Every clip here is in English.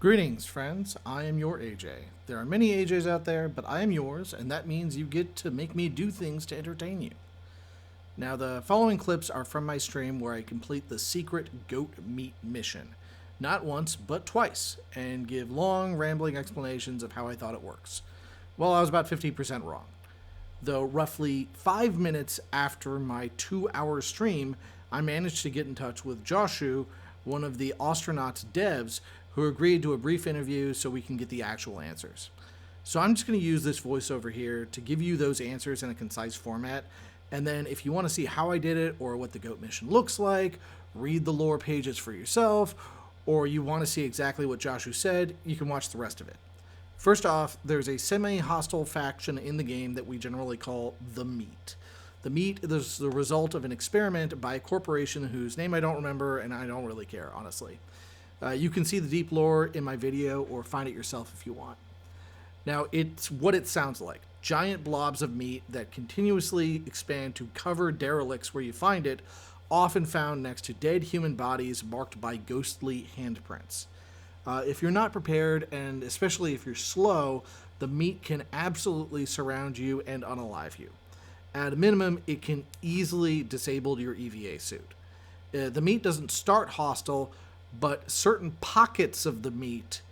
Greetings, friends. I am your AJ. There are many AJs out there, but I am yours, and that means you get to make me do things to entertain you. Now, the following clips are from my stream where I complete the secret goat meat mission. Not once, but twice, and give long, rambling explanations of how I thought it works. Well, I was about 50% wrong. Though roughly 5 minutes after my 2-hour stream, I managed to get in touch with Joshu, one of the Ostranauts devs, who agreed to a brief interview so we can get the actual answers. So I'm just going to use this voiceover here to give you those answers in a concise format, and then if you want to see how I did it or what the GOAT mission looks like, read the lore pages for yourself, or you want to see exactly what Joshu said, you can watch the rest of it. First off, there's a semi-hostile faction in the game that we generally call the Meat. The Meat is the result of an experiment by a corporation whose name I don't remember, and I don't really care, honestly. You can see the deep lore in my video or find it yourself if you want. Now, it's what it sounds like. Giant blobs of meat that continuously expand to cover derelicts where you find it, often found next to dead human bodies marked by ghostly handprints. If you're not prepared, and especially if you're slow, the meat can absolutely surround you and unalive you. At a minimum, it can easily disable your EVA suit. The meat doesn't start hostile, but certain pockets of the meat,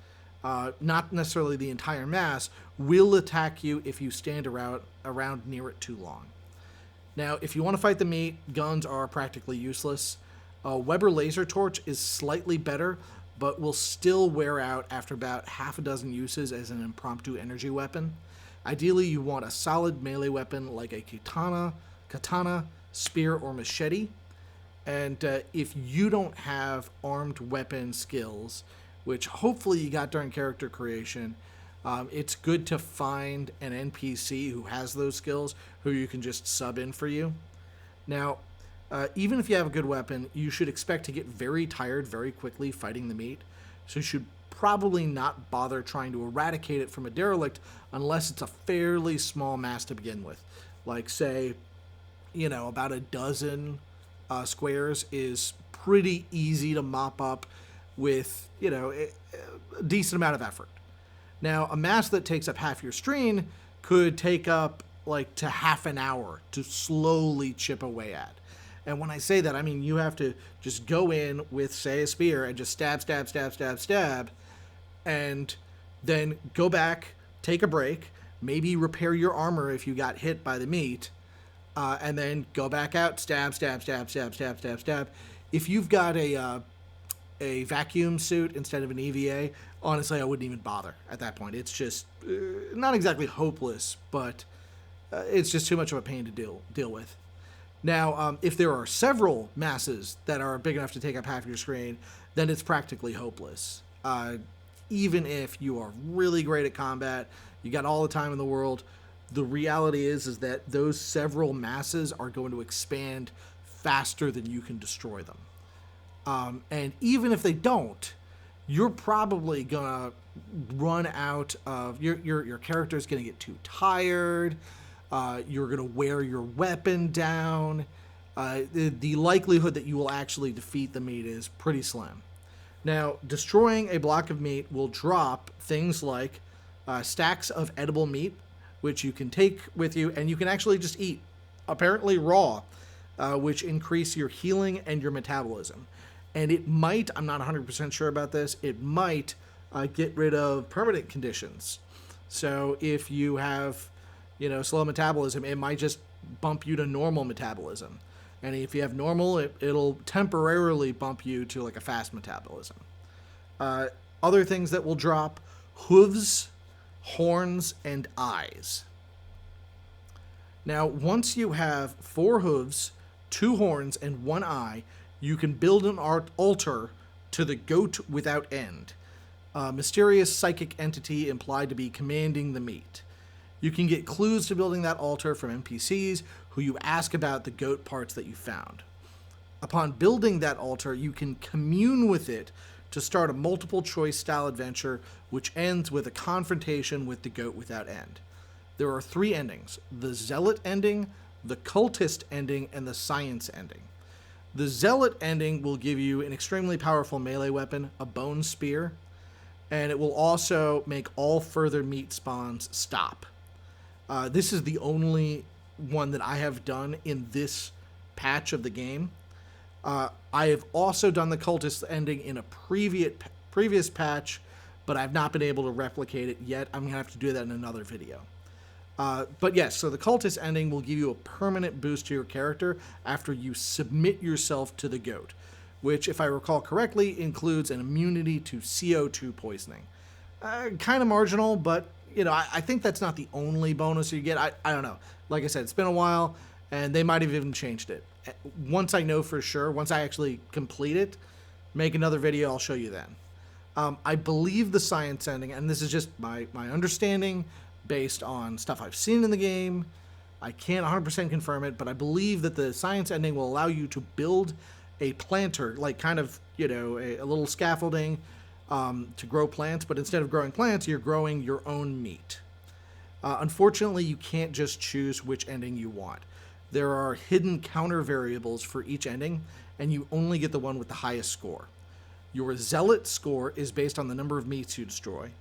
not necessarily the entire mass, will attack you if you stand around near it too long. Now, if you want to fight the meat, guns are practically useless. Weber laser torch is slightly better, but will still wear out after about half a dozen uses as an impromptu energy weapon. Ideally, you want a solid melee weapon like a katana, spear, or machete. And if you don't have armed weapon skills, which hopefully you got during character creation, it's good to find an NPC who has those skills who you can just sub in for you. Now, even if you have a good weapon, you should expect to get very tired very quickly fighting the meat. So you should probably not bother trying to eradicate it from a derelict unless it's a fairly small mass to begin with. Like, say, about a dozen squares is pretty easy to mop up with, a decent amount of effort. Now, a mass that takes up half your screen could take up to half an hour to slowly chip away at. And when I say that, I mean you have to just go in with, say, a spear and just stab, and then go back, take a break, maybe repair your armor if you got hit by the meat, and then go back out, stab. If you've got a vacuum suit instead of an EVA, honestly, I wouldn't even bother at that point. It's just not exactly hopeless, but it's just too much of a pain to deal with. Now, if there are several masses that are big enough to take up half your screen, then it's practically hopeless. Even if you are really great at combat, you got all the time in the world, the reality is that those several masses are going to expand faster than you can destroy them. And even if they don't, you're probably gonna run out of your character's gonna get too tired. You're gonna wear your weapon down. The likelihood that you will actually defeat the meat is pretty slim. Now, destroying a block of meat will drop things like stacks of edible meat, which you can take with you, and you can actually just eat, apparently raw, which increase your healing and your metabolism. And it might, I'm not 100% sure about this, it might get rid of permanent conditions. So if you have, slow metabolism, it might just bump you to normal metabolism. And if you have normal, it'll temporarily bump you to a fast metabolism. Other things that will drop: hooves, horns, and eyes. Now, once you have 4 hooves, 2 horns, and 1 eye, you can build an altar to the Goat Without End, a mysterious psychic entity implied to be commanding the meat. You can get clues to building that altar from NPCs who you ask about the goat parts that you found. Upon building that altar, you can commune with it to start a multiple choice style adventure which ends with a confrontation with the Goat Without End. There are 3 endings: the Zealot ending, the Cultist ending, and the Science ending. The Zealot ending will give you an extremely powerful melee weapon, a bone spear. and it will also make all further meat spawns stop. This is the only one that I have done in this patch of the game. I have also done the cultist ending in a previous patch, but I've not been able to replicate it yet. I'm going to have to do that in another video. But yes, so the cultist ending will give you a permanent boost to your character after you submit yourself to the goat, which, if I recall correctly, includes an immunity to CO2 poisoning. Kind of marginal, but you know, I think that's not the only bonus you get. I don't know. Like I said, it's been a while, and they might have even changed it. Once I know for sure, once I actually complete it, make another video, I'll show you then. I believe the science ending, and this is just my understanding based on stuff I've seen in the game. I can't 100% confirm it, but I believe that the science ending will allow you to build a planter, like kind of, you know, a little scaffolding to grow plants, but instead of growing plants, you're growing your own meat. Unfortunately, you can't just choose which ending you want. There are hidden counter variables for each ending, and you only get the one with the highest score. Your Zealot score is based on the number of meats you destroy.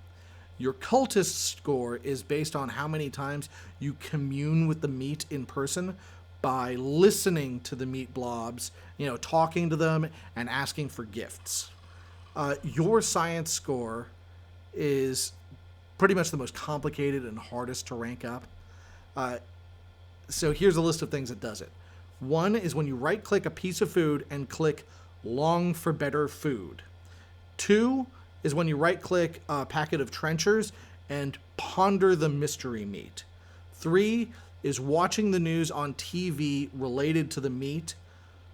Your Cultist score is based on how many times you commune with the meat in person by listening to the meat blobs, you know, talking to them and asking for gifts. Your science score is pretty much the most complicated and hardest to rank up. So here's a list of things that does it. One is when you right-click a piece of food and click Long for Better Food. 2 is when you right-click a packet of trenchers and ponder the mystery meat. 3 is watching the news on TV related to the meat.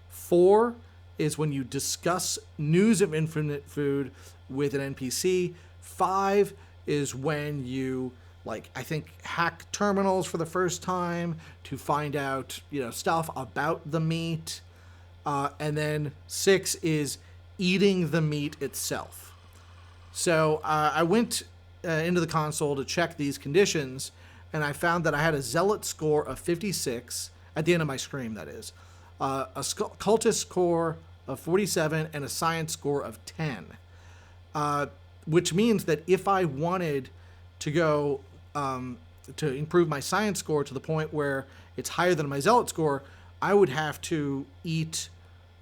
4 is when you discuss news of infinite food with an NPC. 5 is when you, like, I think, hack terminals for the first time to find out, you know, stuff about the meat. And then 6 is eating the meat itself. So I went into the console to check these conditions, and I found that I had a Zealot score of 56, at the end of my stream, that is, a Cultist score of 47, and a Science score of 10. Which means that if I wanted to go to improve my Science score to the point where it's higher than my Zealot score, I would have to eat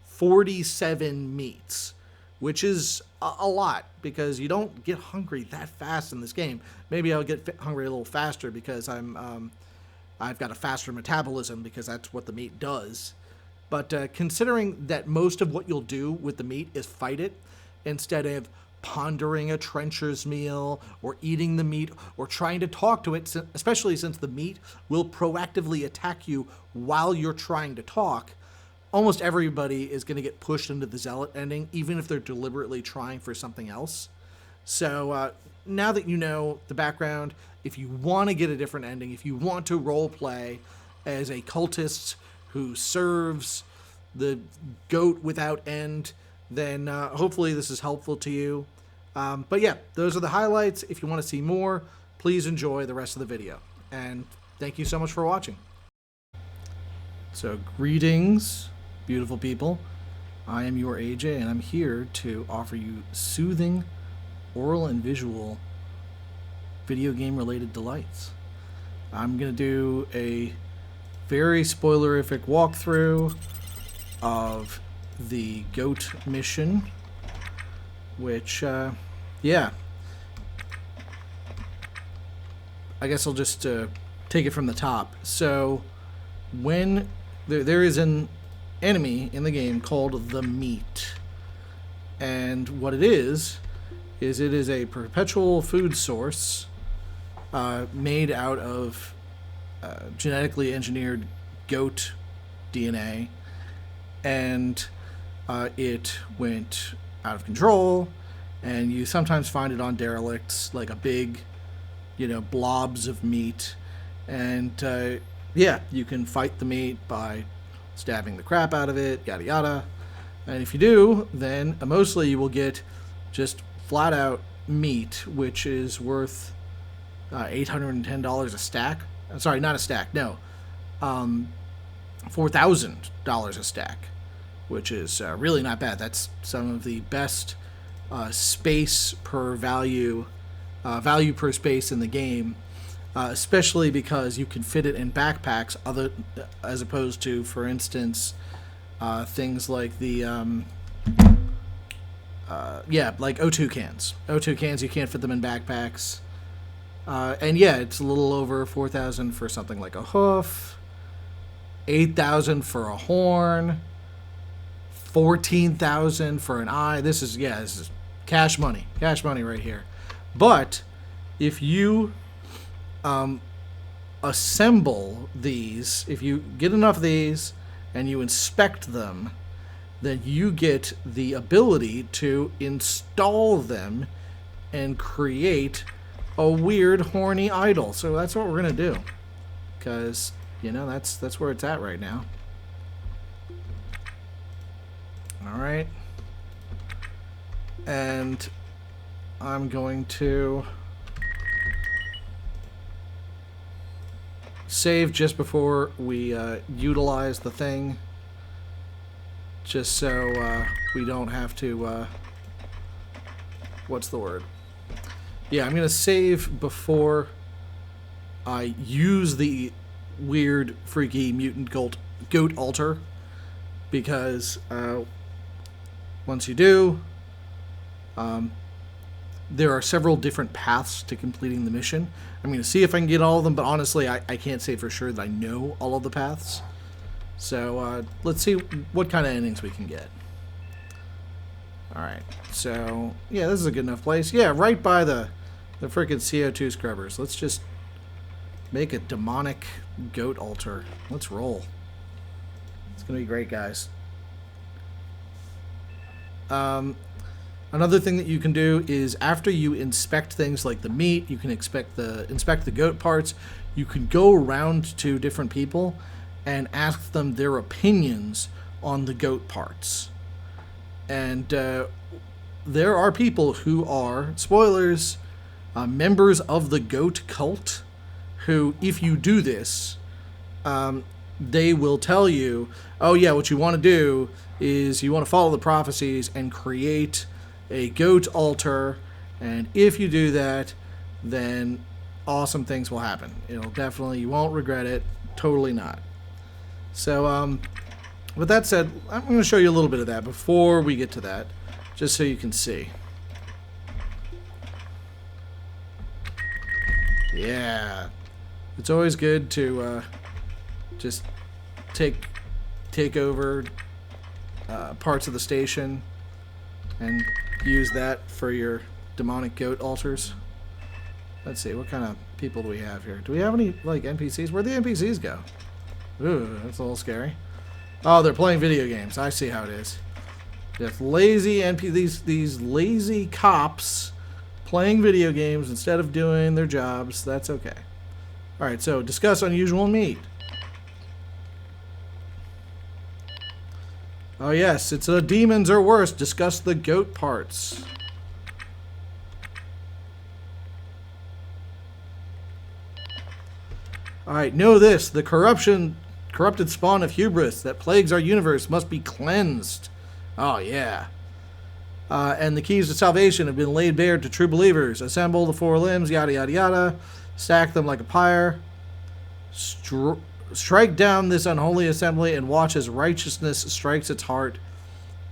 47 meats, which is a lot, because you don't get hungry that fast in this game. Maybe I'll get hungry a little faster because I've got a faster metabolism, because that's what the meat does. But considering that most of what you'll do with the meat is fight it, instead of pondering a trencher's meal or eating the meat or trying to talk to it, especially since the meat will proactively attack you while you're trying to talk, almost everybody is going to get pushed into the Zealot ending, even if they're deliberately trying for something else. So now that you know the background, if you want to get a different ending, if you want to role play as a cultist who serves the goat without end, then hopefully this is helpful to you. But yeah, those are the highlights. If you want to see more, please enjoy the rest of the video. And thank you so much for watching. So greetings, beautiful people. I am your AJ, and I'm here to offer you soothing oral and visual video game related delights. I'm going to do a very spoilerific walkthrough of the goat mission, which, yeah, I guess I'll just take it from the top. So when there is an enemy in the game called the Meat, and what it is it is a perpetual food source made out of genetically engineered goat DNA, and it went out of control, and you sometimes find it on derelicts, like a big, you know, blobs of meat, and yeah, you can fight the meat by stabbing the crap out of it, yada yada, and if you do, then mostly you will get just flat out meat, which is worth $810 a stack. Sorry, not a stack, no, $4,000 a stack, which is really not bad. That's some of the best space per value, value per space in the game, especially because you can fit it in backpacks, as opposed to, for instance, things like the like O2 cans. O2 cans, you can't fit them in backpacks. And yeah, it's a little over 4,000 for something like a hoof, 8,000 for a horn, 14,000 for an eye. This is cash money right here. But if you assemble these, if you get enough of these and you inspect them, then you get the ability to install them and create a weird horny idol. So that's what we're gonna do, because that's where it's at right now. All right, and I'm going to save just before we utilize the thing, just so we don't have to what's the word? Yeah, I'm going to save before I use the weird, freaky mutant goat altar, because once you do, there are several different paths to completing the mission. I'm going to see if I can get all of them, but honestly, I can't say for sure that I know all of the paths. So let's see what kind of endings we can get. Alright, so yeah, this is a good enough place. Yeah, right by the frickin' CO2 scrubbers. Let's just make a demonic goat altar. Let's roll. It's going to be great, guys. Another thing that you can do is, after you inspect things like the meat, you can inspect the goat parts, you can go around to different people and ask them their opinions on the goat parts. And there are people who are, spoilers, members of the goat cult, who, if you do this, they will tell you, oh yeah, what you want to do is you want to follow the prophecies and create a goat altar, and if you do that, then awesome things will happen. It'll definitely, you won't regret it. Totally not. So, with that said, I'm going to show you a little bit of that before we get to that, just so you can see. Yeah. It's always good to just take over parts of the station and use that for your demonic goat altars. Let's see, what kind of people do we have here? Do we have any, like, NPCs? Where'd the NPCs go? Ooh, that's a little scary. Oh, they're playing video games. I see how it is. Just lazy these lazy cops playing video games instead of doing their jobs. That's okay. Alright, so discuss unusual meat. Oh yes, it's the demons or worse. Discuss the goat parts. Alright, know this. The corrupted spawn of hubris that plagues our universe must be cleansed. Oh yeah. And the keys to salvation have been laid bare to true believers. Assemble the four limbs, yada yada yada. Stack them like a pyre. Strike down this unholy assembly and watch as righteousness strikes its heart.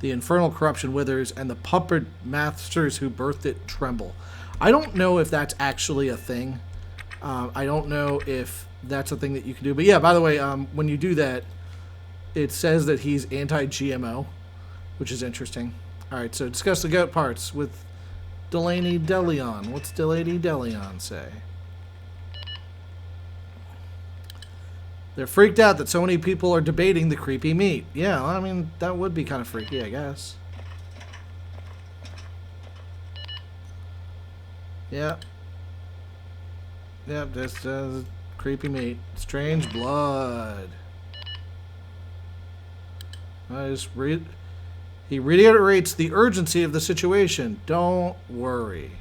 The infernal corruption withers, and the puppet masters who birthed it tremble. I don't know if that's actually a thing. I don't know if that's a thing that you can do. But yeah, by the way, when you do that, it says that he's anti-GMO, which is interesting. Alright, so discuss the goat parts with Delaney Deleon. What's Delaney Deleon say? They're freaked out that so many people are debating the creepy meat. Yeah, I mean, that would be kind of freaky, I guess. Yep. Yep, just creepy meat. Strange blood. He reiterates the urgency of the situation. Don't worry.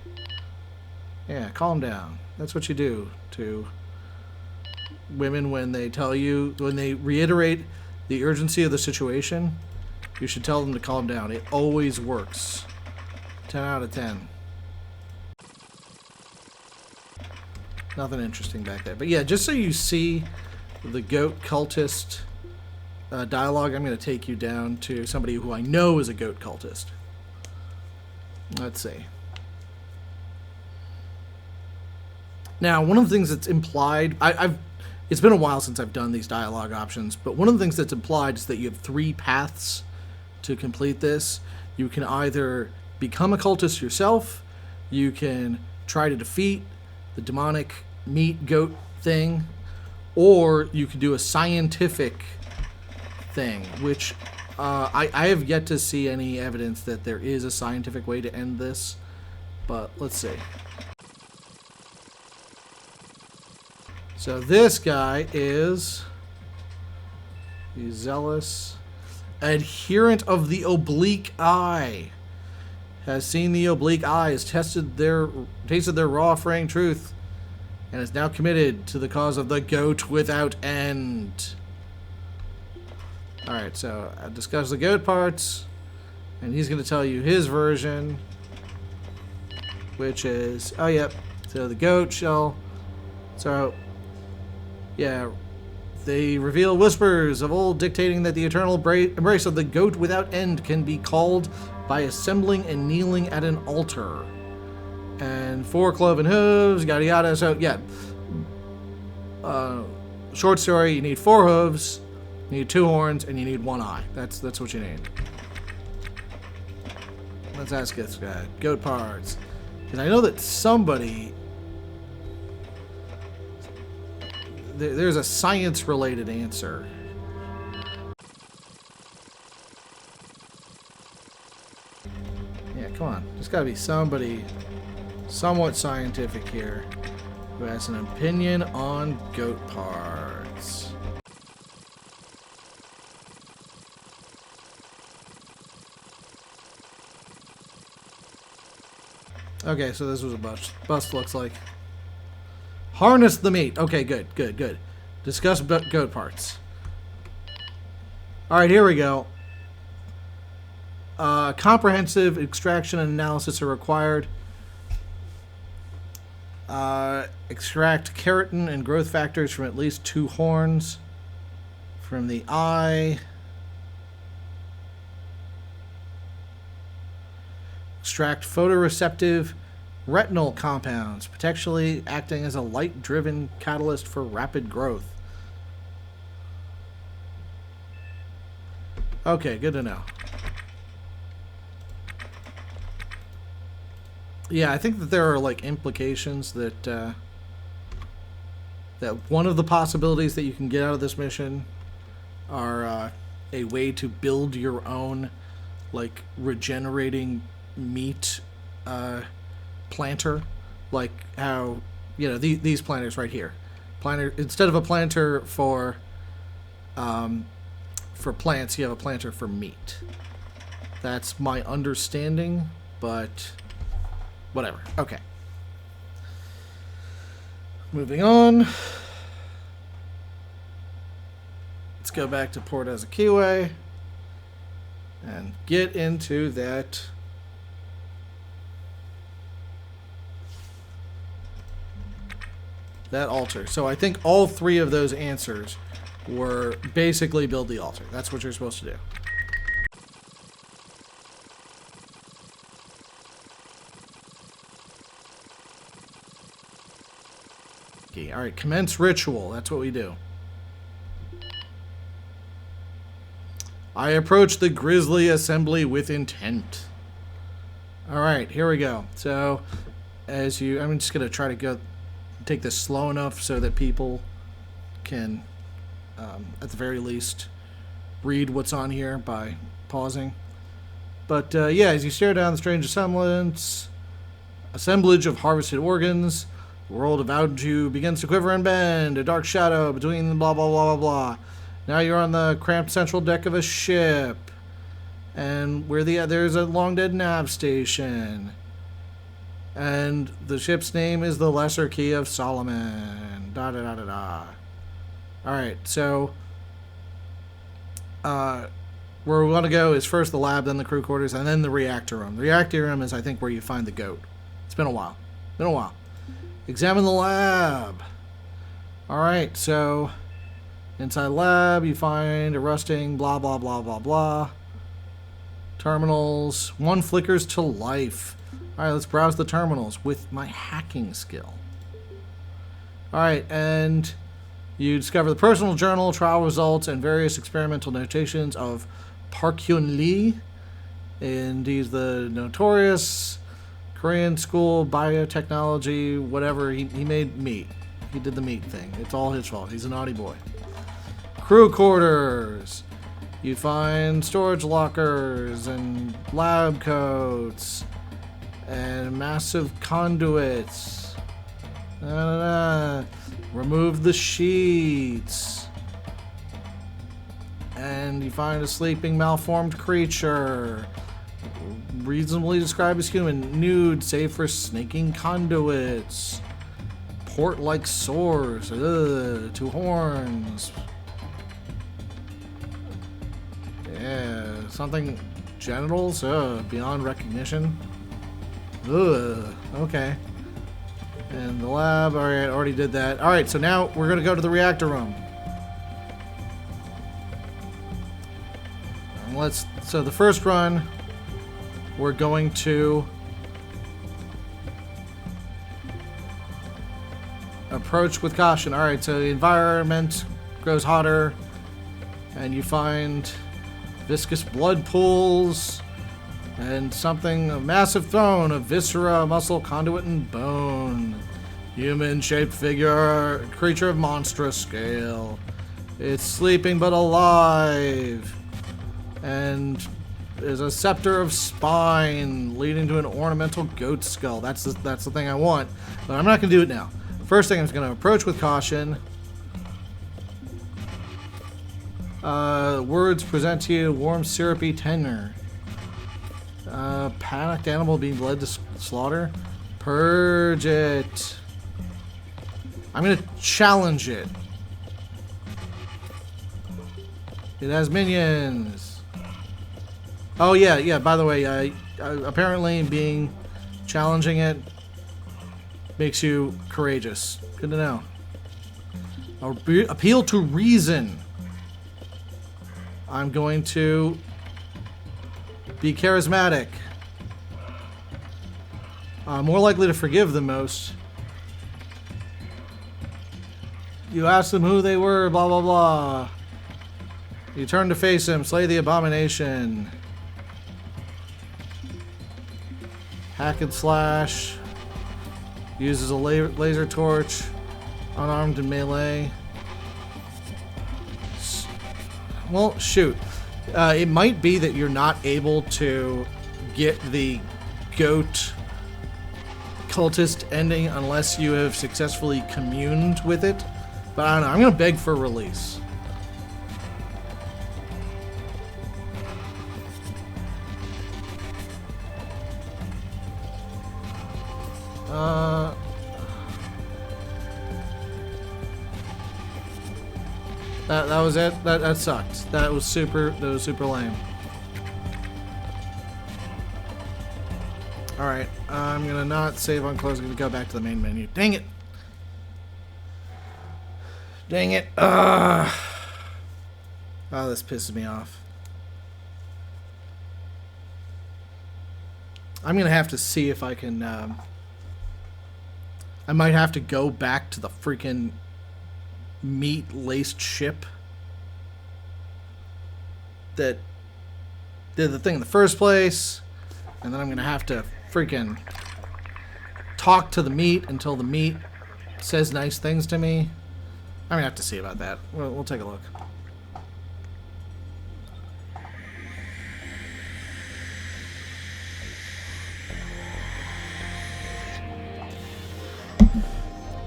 Yeah, calm down. That's what you do to women when they tell you, when they reiterate the urgency of the situation. You should tell them to calm down. It always works 10 out of 10. Nothing interesting back there. But yeah, just so you see the goat cultist dialogue, I'm going to take you down to somebody who I know is a goat cultist. Let's see. Now, one of the things that's implied, it's been a while since I've done these dialogue options, but one of the things that's implied is that you have 3 paths to complete this. You can either become a cultist yourself, you can try to defeat the demonic meat goat thing, or you can do a scientific thing, which I have yet to see any evidence that there is a scientific way to end this, but let's see. So this guy is the zealous adherent of the oblique eye. Has seen the oblique eye, has tasted their raw fraying truth, and is now committed to the cause of the goat without end. Alright, so I discussed the goat parts, and he's going to tell you his version, which is, oh yep, so the goat shall, so, yeah, they reveal whispers of old dictating that the eternal embrace of the goat without end can be called by assembling and kneeling at an altar. And 4 cloven hooves, yada yada. So, yeah. Short story, you need 4 hooves, you need 2 horns, and you need 1 eye. That's what you need. Let's ask this guy. Goat parts. Because I know that somebody... There's a science-related answer. Yeah, come on. There's got to be somebody somewhat scientific here who has an opinion on goat parts. Okay, so this was a bust. Bust looks like. Harness the meat. Okay, good. Discuss goat parts. Alright, here we go. Comprehensive extraction and analysis are required. Extract keratin and growth factors from at least 2 horns. From the eye. Extract photoreceptive retinal compounds, potentially acting as a light-driven catalyst for rapid growth. Okay, good to know. Yeah, I think that there are like implications that that one of the possibilities that you can get out of this mission are a way to build your own like regenerating meat planter, like how, you know, these planters right here. Planter, instead of a planter for plants, you have a planter for meat. That's my understanding, but whatever. Okay. Moving on. Let's go back to Port Ezekiel and get into that altar. So I think all 3 of those answers were basically build the altar. That's what you're supposed to do. Okay, alright, commence ritual. That's what we do. I approach the grisly assembly with intent. Alright, here we go. So, I'm just going to try to take this slow enough so that people can, at the very least, read what's on here by pausing. But, yeah, as you stare down the strange assemblage of harvested organs, the world about you begins to quiver and bend, a dark shadow between the blah, blah, blah, blah, blah. Now you're on the cramped central deck of a ship, and there's a long dead nav station, and the ship's name is the Lesser Key of Solomon. Da da da da da. All right, so where we want to go is first the lab, then the crew quarters, and then the reactor room. The reactor room is, I think, where you find the goat. It's been a while. Been a while. Examine the lab. Alright, so inside lab you find a rusting, blah, blah, blah, blah, blah. Terminals. One flickers to life. Alright, let's browse the terminals with my hacking skill. Alright, and you discover the personal journal, trial results, and various experimental notations of Park Hyun Lee. And he's the notorious Korean school biotechnology, whatever. He made meat. He did the meat thing. It's all his fault. He's a naughty boy. Crew quarters. You find storage lockers and lab coats and massive conduits. Remove the sheets. And you find a sleeping, malformed creature. Reasonably described as human. Nude, save for snaking conduits. Port-like sores. Two horns. Yeah, something. Genitals? Beyond recognition. Okay. And the lab, alright, already did that. Alright, so now we're gonna go to the reactor room. And so the first run, we're going to approach with caution. Alright, so the environment grows hotter, and you find viscous blood pools, and something, a massive throne of viscera, muscle, conduit, and bone. Human-shaped figure, creature of monstrous scale. It's sleeping but alive. And there's a scepter of spine leading to an ornamental goat skull. That's the thing I want. But I'm not going to do it now. First thing, I'm just going to approach with caution. Words present to you, warm, syrupy tenor. Panicked animal being led to slaughter. Purge it. I'm gonna challenge it. It has minions. Oh yeah. By the way, apparently challenging it makes you courageous. Good to know. Appeal to reason. I'm going to be charismatic. More likely to forgive than most. You ask them who they were, blah, blah, blah. You turn to face him, slay the abomination. Hack and slash. Uses a laser torch. Unarmed and melee. Well, shoot. It might be that you're not able to get the goat cultist ending unless you have successfully communed with it. But I don't know. I'm going to beg for release. That was it. That sucked. That was super lame. Alright, I'm gonna not save on close. I'm gonna go back to the main menu. Dang it! Dang it! Oh, this pisses me off. I'm gonna have to see if I can. I might have to go back to the freaking meat-laced ship that did the thing in the first place, and then I'm gonna have to freaking talk to the meat until the meat says nice things to me. I'm gonna have to see about that. We'll take a look.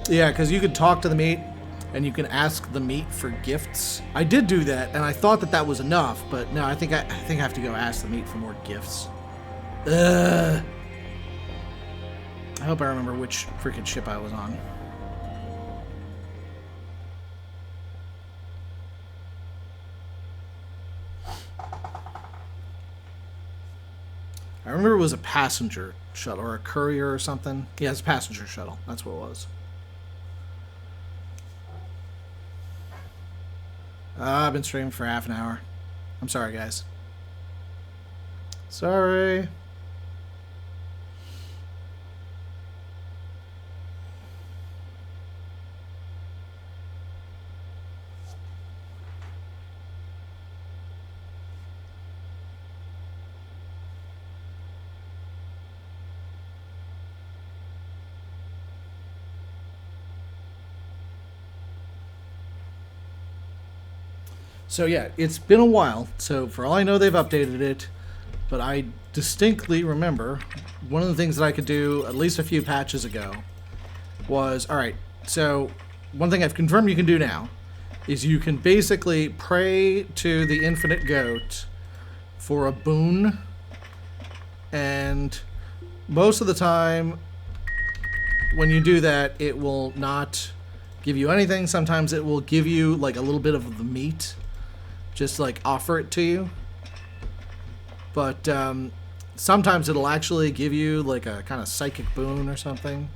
Yeah, because you could talk to the meat and you can ask the meat for gifts. I did do that, and I thought that was enough, but no, I think I have to go ask the meat for more gifts. I hope I remember which freaking ship I was on. remember it was a passenger shuttle or a courier or something. Yeah, it's a passenger shuttle. That's what it was. I've been streaming for half an hour. I'm sorry, guys. Sorry. So yeah, it's been a while. So for all I know, they've updated it. But I distinctly remember one of the things that I could do at least a few patches ago was, all right, so one thing I've confirmed you can do now is you can basically pray to the infinite goat for a boon, and most of the time when you do that, it will not give you anything. Sometimes it will give you like a little bit of the meat, just like offer it to you. But sometimes it'll actually give you like a kind of psychic boon or something.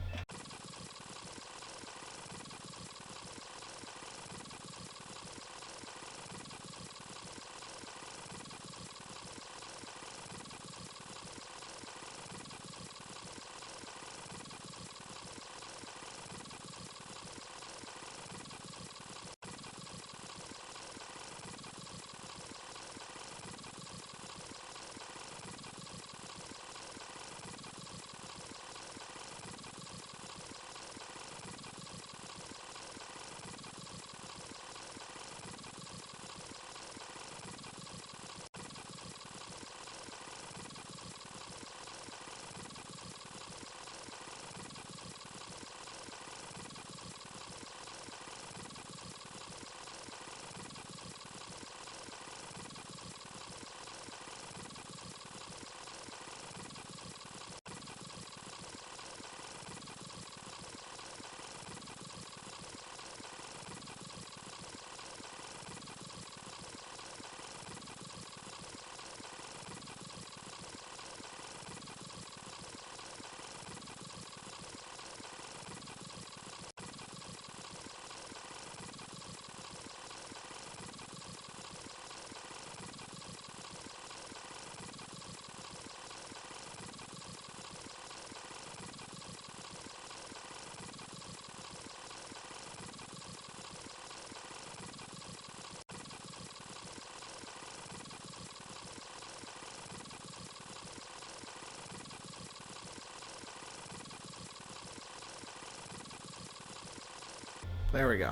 There we go.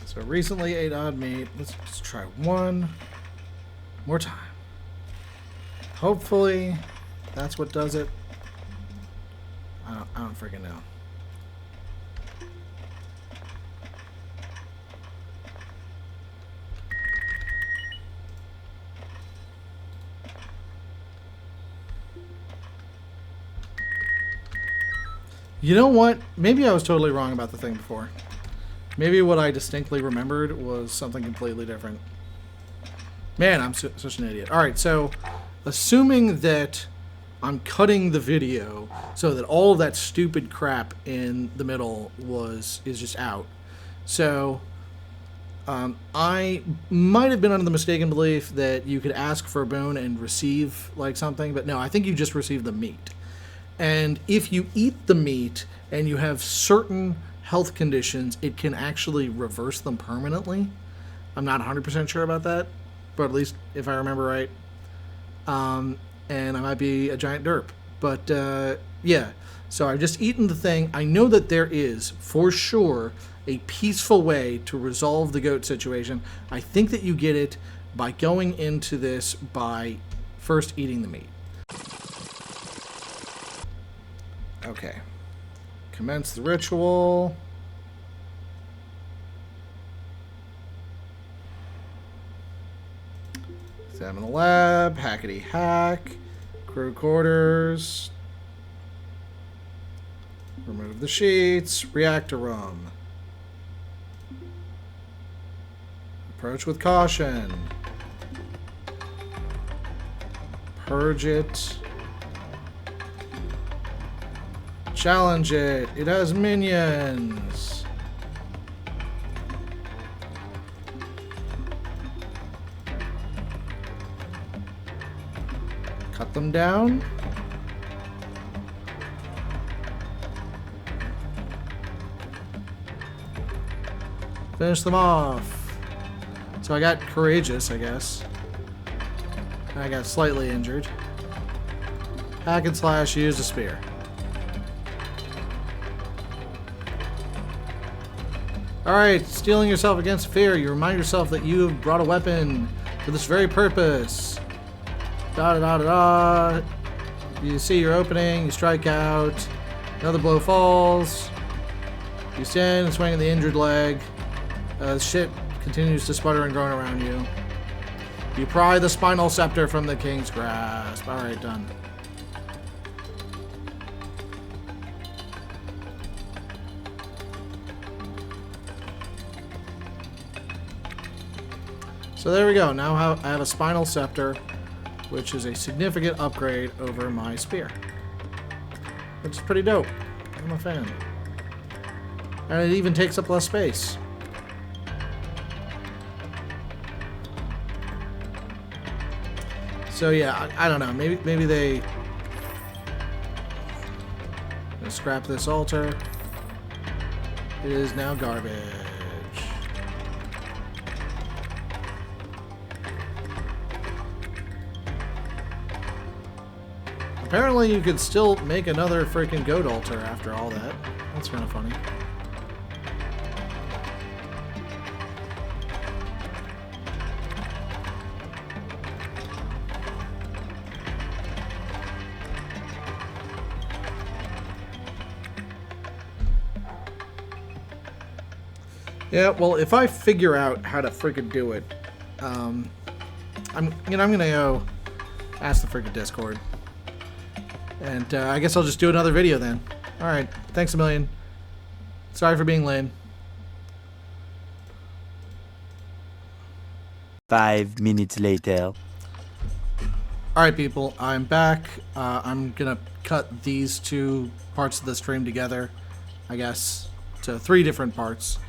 So recently ate odd meat. Let's just try one more time. Hopefully that's what does it. I don't freaking know. You know what? Maybe I was totally wrong about the thing before. Maybe what I distinctly remembered was something completely different. Man, I'm such an idiot. Alright, so assuming that I'm cutting the video so that all of that stupid crap in the middle is just out. So I might have been under the mistaken belief that you could ask for a boon and receive like something, but no, I think you just received the meat. And if you eat the meat and you have certain health conditions, it can actually reverse them permanently. I'm not 100% sure about that, but at least if I remember right. And I might be a giant derp. But yeah, so I've just eaten the thing. I know that there is, for sure, a peaceful way to resolve the goat situation. I think that you get it by going into this by first eating the meat. Okay. Commence the ritual. Examine the lab. Hackety hack. Crew quarters. Remove the sheets. Reactor room. Approach with caution. Purge it. Challenge it. It has minions. Cut them down. Finish them off. So I got courageous, I guess. I got slightly injured. Hack and slash, use a spear. Alright, steeling yourself against fear. You remind yourself that you have brought a weapon for this very purpose. Da da da da da. You see your opening, you strike out. Another blow falls. You stand and swing at the injured leg. Shit continues to sputter and groan around you. You pry the spinal scepter from the king's grasp. Alright, done. So there we go. Now I have a spinal scepter, which is a significant upgrade over my spear. Which is pretty dope. I'm a fan. And it even takes up less space. So yeah, I don't know. Maybe they scrap this altar. It is now garbage. Apparently you could still make another freaking goat altar after all that. That's kind of funny. Yeah, well, if I figure out how to freaking do it, I'm gonna go ask the freaking Discord. And I guess I'll just do another video then. Alright, thanks a million. Sorry for being lame. 5 minutes later. Alright people, I'm back. I'm gonna cut these two parts of the stream together, I guess, to 3 different parts.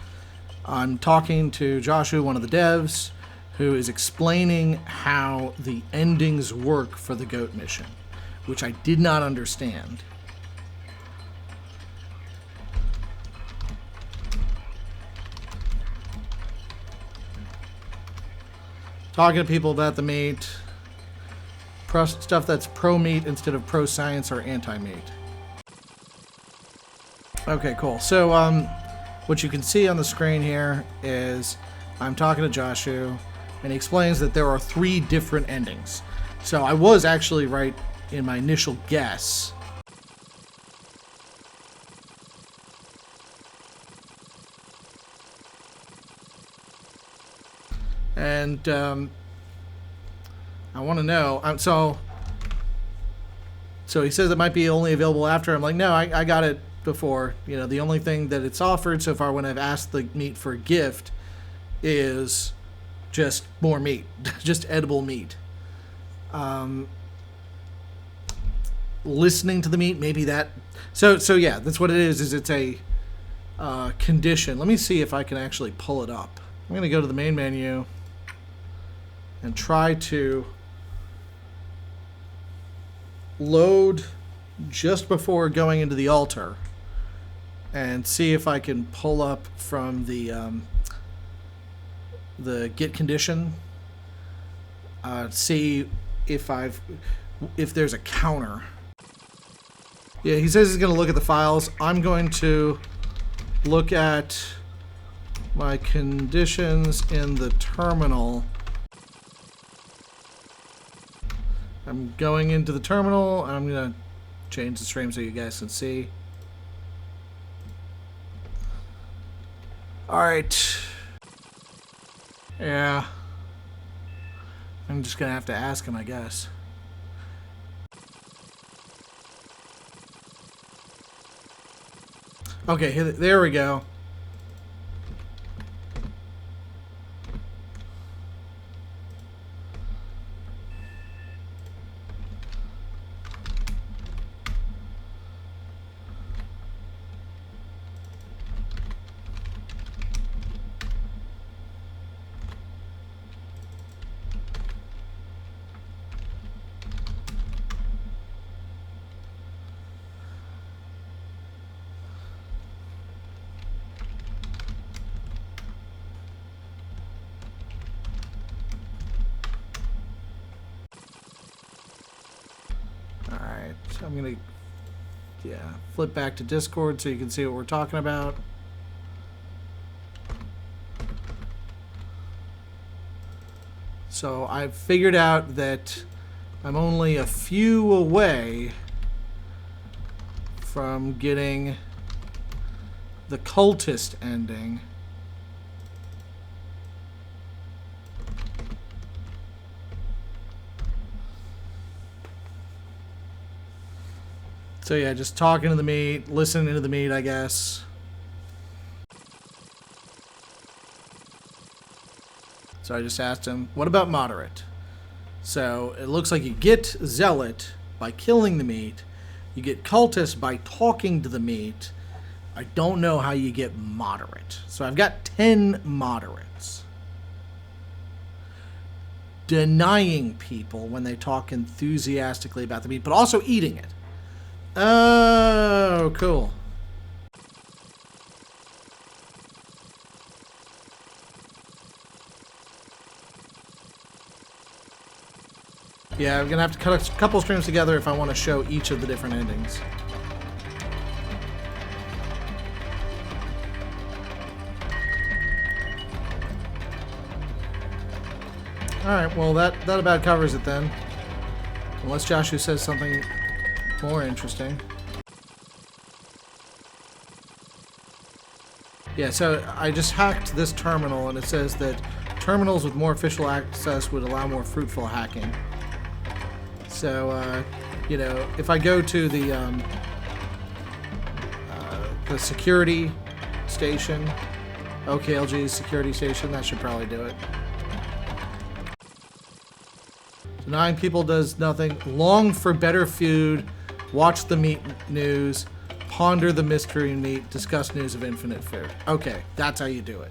I'm talking to Joshu, one of the devs, who is explaining how the endings work for the goat mission, which I did not understand. Talking to people about the meat, stuff that's pro-meat instead of pro-science or anti-meat. Okay, cool. So, what you can see on the screen here is I'm talking to Joshu, and he explains that there are 3 different endings. So I was actually right in my initial guess. And I want to know. So he says it might be only available after. I'm like, no, I got it before. You know, the only thing that it's offered so far when I've asked the meat for a gift is just more meat, just edible meat. Listening to the meat, maybe that. So yeah, that's what it is. Is it's a condition. Let me see if I can actually pull it up. I'm gonna go to the main menu and try to load just before going into the altar and see if I can pull up from the get condition. See if there's a counter. Yeah, he says he's going to look at the files. I'm going to look at my conditions in the terminal. I'm going into the terminal, and I'm going to change the stream so you guys can see. Alright. Yeah. I'm just going to have to ask him, I guess. Okay, there we go. Alright, I'm gonna flip back to Discord so you can see what we're talking about. So I've figured out that I'm only a few away from getting the Cultist ending. So yeah, just talking to the meat, listening to the meat, I guess. So I just asked him, what about Moderate? So it looks like you get Zealot by killing the meat. You get Cultist by talking to the meat. I don't know how you get Moderate. So I've got 10 Moderates. Denying people when they talk enthusiastically about the meat, but also eating it. Oh, cool. Yeah, I'm gonna have to cut a couple streams together if I want to show each of the different endings. Alright, well that about covers it then. Unless Joshu says something more interesting. Yeah, so I just hacked this terminal and it says that terminals with more official access would allow more fruitful hacking. So, you know, if I go to the security station, OKLG's security station, that should probably do it. Denying people does nothing. Long for better food. Watch the meat news. Ponder the mystery meat. Discuss news of infinite food. Okay, that's how you do it.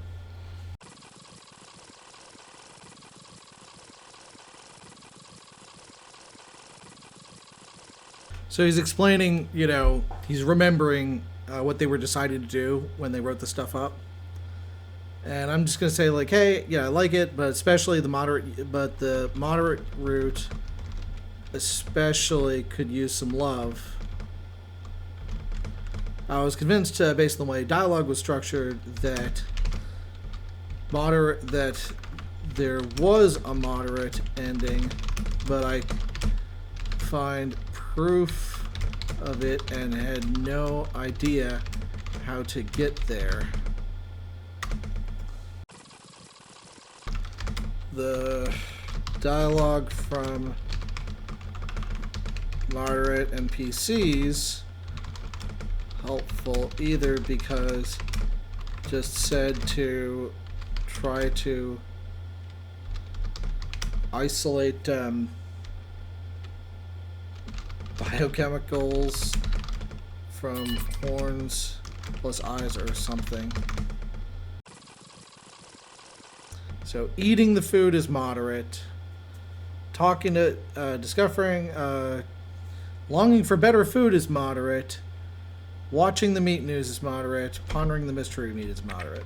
So he's explaining, you know, he's remembering what they were deciding to do when they wrote the stuff up. And I'm just gonna say like, hey, yeah, I like it, but especially the moderate route especially could use some love. I was convinced, based on the way dialogue was structured, that there was a moderate ending, but I find proof of it and had no idea how to get there. The dialogue from moderate NPCs helpful either because just said to try to isolate biochemicals from horns plus eyes or something. So eating the food is moderate. Talking to, discovering, longing for better food is moderate. Watching the meat news is moderate. Pondering the mystery meat is moderate.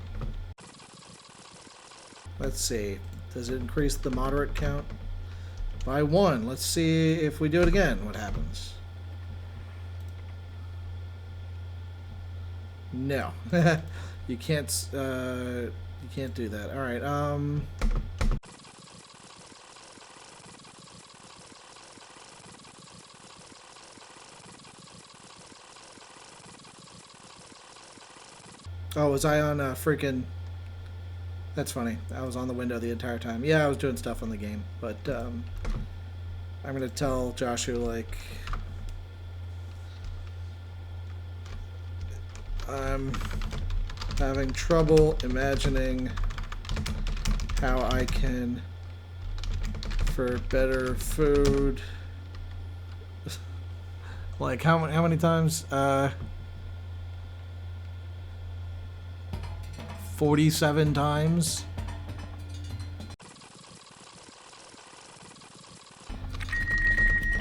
Let's see. Does it increase the moderate count? By 1. Let's see if we do it again. What happens? No. You can't, you can't do that. Alright, oh, was I on freaking... That's funny. I was on the window the entire time. Yeah, I was doing stuff on the game. But, I'm gonna tell Joshu, like... I'm having trouble imagining how I can, for better food. Like how many times? 47 times.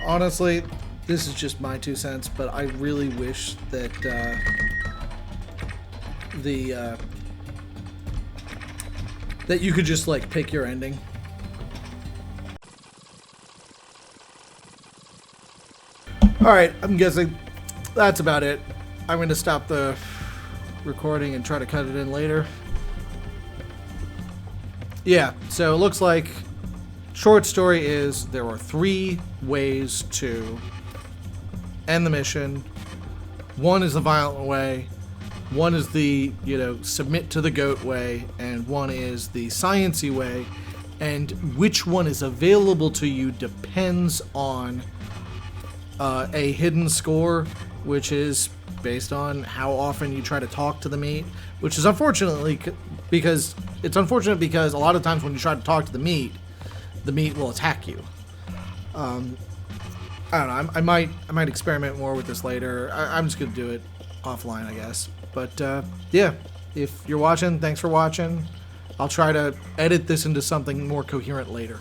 Honestly, this is just my 2 cents, but I really wish that that you could just like pick your ending. Alright, I'm guessing that's about it. I'm going to stop the recording and try to cut it in later. Yeah, so it looks like short story is there are 3 ways to end the mission. One is the violent way, one is the, submit to the goat way, and one is the sciencey way. And which one is available to you depends on a hidden score, which is based on how often you try to talk to the meat, which is unfortunate because a lot of times when you try to talk to the meat will attack you. I don't know. I might experiment more with this later. I'm just gonna do it offline, I guess. But yeah, if you're watching, thanks for watching. I'll try to edit this into something more coherent later.